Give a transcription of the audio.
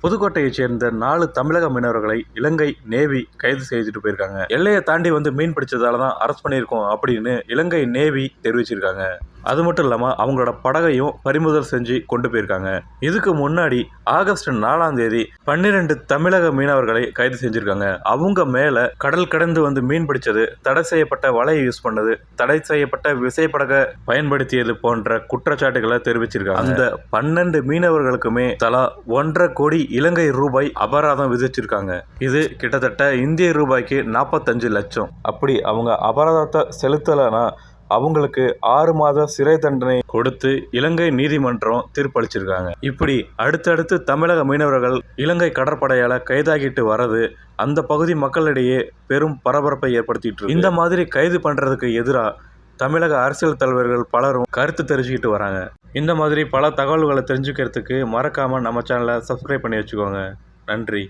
புதுக்கோட்டையைச் சேர்ந்த 4 தமிழக மீனவர்களை இலங்கை நேவி கைது செய்துட்டு போயிருக்காங்க. எல்லையை தாண்டி வந்து மீன் பிடிச்சதால தான் அரெஸ்ட் பண்ணியிருக்கோம் அப்படின்னு இலங்கை நேவி தெரிவிச்சிருக்காங்க. அது மட்டும் இல்லாமல் அவங்களோட படகையும் பறிமுதல் செஞ்சு கொண்டு போயிருக்காங்க. இதுக்கு முன்னாடி ஆகஸ்ட் 4ஆம் தேதி 12 தமிழக மீனவர்களை கைது செஞ்சிருக்காங்க. அவங்க மேல கடல் கடந்து வந்து மீன் பிடிச்சது, தடை செய்யப்பட்ட வலையை யூஸ் பண்ணது, தடை செய்யப்பட்ட விசைப்படகை பயன்படுத்தியது போன்ற குற்றச்சாட்டுகளை தெரிவிச்சிருக்காங்க. அந்த 12 மீனவர்களுக்குமே தலா 1.5 கோடி இலங்கை ரூபாய் அபராதம் விதிச்சிருக்காங்க. இது கிட்டத்தட்ட இந்திய ரூபாய்க்கு 45 லட்சம். அப்படி அவங்க அபராதத்தை செலுத்தலைன்னா அவங்களுக்கு 6 மாத சிறை தண்டனை கொடுத்து இலங்கை நீதிமன்றம் தீர்ப்பளிச்சிருக்காங்க. இப்படி அடுத்தடுத்து தமிழக மீனவர்கள் இலங்கை கடற்படையால் கைதாகிட்டு வர்றது அந்த பகுதி மக்களிடையே பெரும் பரபரப்பை ஏற்படுத்திட்டு இருக்கு. இந்த மாதிரி கைது பண்ணுறதுக்கு எதிராக தமிழக அரசியல் தலைவர்கள் பலரும் கருத்து தெரிஞ்சுக்கிட்டு வராங்க. இந்த மாதிரி பல தகவல்களை தெரிஞ்சுக்கிறதுக்கு மறக்காமல் நம்ம சேனலை சப்ஸ்கிரைப் பண்ணி வச்சுக்கோங்க. நன்றி.